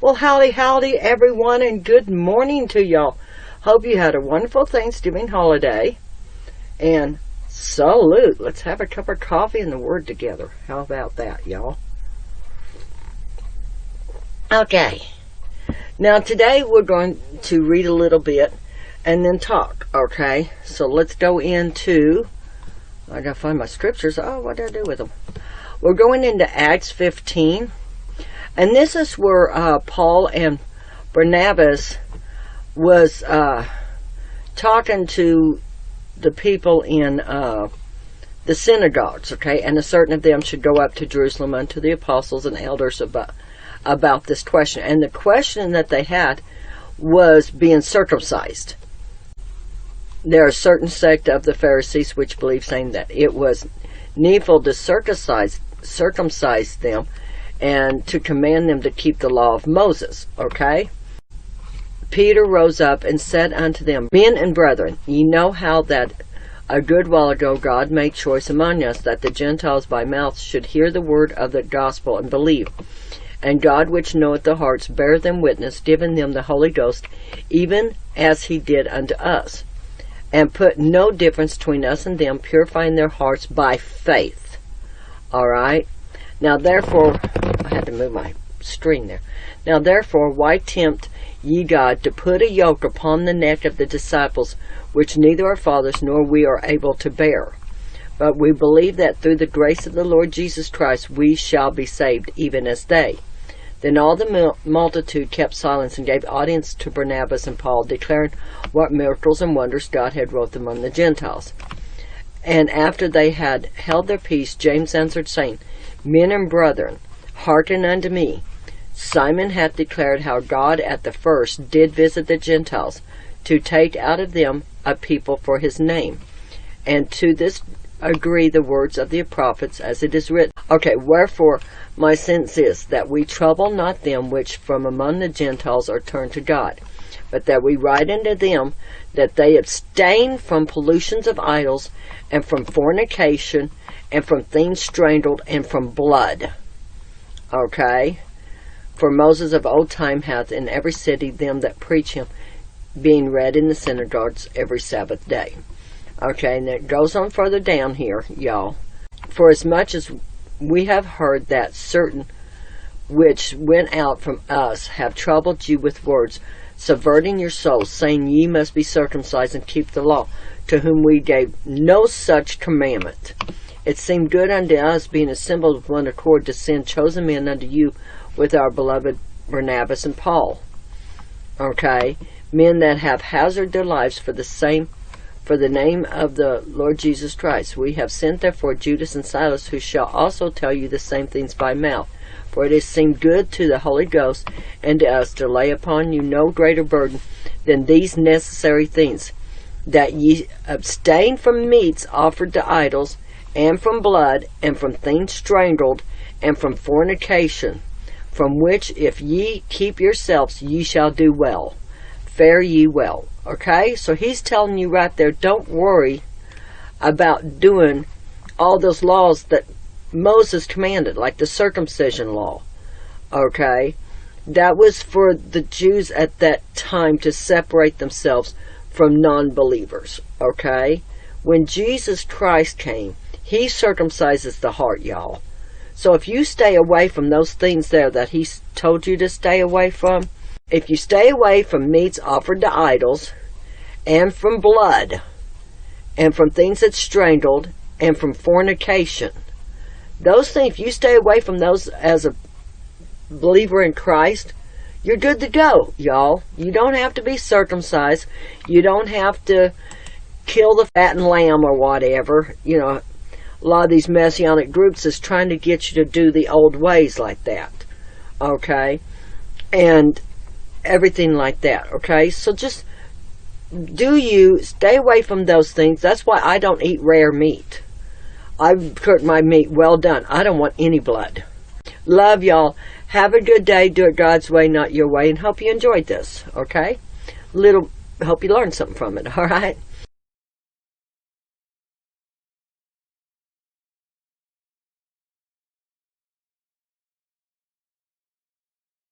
Well, howdy everyone, and good morning to y'all. Hope you had a wonderful Thanksgiving holiday. And salute. Let's have a cup of coffee and the word together. How about that, y'all? Okay. Now today we're going to read a little bit and then talk, okay? So let's go into, I gotta find my scriptures. Oh, what did I do with them? We're going into Acts 15. And this is where Paul and Barnabas was talking to the people in the synagogues, okay? And a certain of them should go up to Jerusalem unto the apostles and elders about this question. And the question that they had was being circumcised. There are a certain sect of the Pharisees which believe, saying that it was needful to circumcise them and to command them to keep the law of Moses, okay? Peter rose up and said unto them, Men and brethren, ye know how that a good while ago God made choice among us that the Gentiles by mouth should hear the word of the gospel and believe. And God, which knoweth the hearts, bare them witness, giving them the Holy Ghost, even as he did unto us, and put no difference between us and them, purifying their hearts by faith. All right? Now therefore, I had to move my screen there. Now therefore, why tempt ye God to put a yoke upon the neck of the disciples, which neither our fathers nor we are able to bear? But we believe that through the grace of the Lord Jesus Christ we shall be saved, even as they. Then all the multitude kept silence and gave audience to Barnabas and Paul, declaring what miracles and wonders God had wrought among the Gentiles. And after they had held their peace, James answered, saying, Men and brethren, hearken unto me. Simon hath declared how God at the first did visit the Gentiles, to take out of them a people for his name. And to this agree the words of the prophets, as it is written. Okay, wherefore my sense is that we trouble not them which from among the Gentiles are turned to God, but that we write unto them that they abstain from pollutions of idols, and from fornication, and from things strangled, and from blood. Okay? For Moses of old time hath in every city them that preach him, being read in the synagogues every Sabbath day. Okay, and it goes on further down here, y'all. For as much as we have heard that certain which went out from us have troubled you with words, subverting your souls, saying ye must be circumcised and keep the law, to whom we gave no such commandment. It seemed good unto us, being assembled with one accord, to send chosen men unto you with our beloved Barnabas and Paul. Okay? Men that have hazarded their lives for the name of the Lord Jesus Christ. We have sent therefore Judas and Silas, who shall also tell you the same things by mouth. For it has seemed good to the Holy Ghost and to us to lay upon you no greater burden than these necessary things, that ye abstain from meats offered to idols, and from blood, and from things strangled, and from fornication, from which if ye keep yourselves, ye shall do well. Fare ye well. Okay? So he's telling you right there, don't worry about doing all those laws that Moses commanded, like the circumcision law. Okay? That was for the Jews at that time to separate themselves from non-believers. Okay? When Jesus Christ came, he circumcises the heart, y'all. So if you stay away from those things there that he told you to stay away from, if you stay away from meats offered to idols, and from blood, and from things that's strangled, and from fornication, those things, if you stay away from those as a believer in Christ, you're good to go, y'all. You don't have to be circumcised. You don't have to kill the fattened lamb or whatever. You know, a lot of these messianic groups is trying to get you to do the old ways like that. Okay? And everything like that. Okay? So just stay away from those things. That's why I don't eat rare meat. I cook my meat well done. I don't want any blood. Love y'all. Have a good day. Do it God's way, not your way. And hope you enjoyed this. Okay? Hope you learned something from it. All right?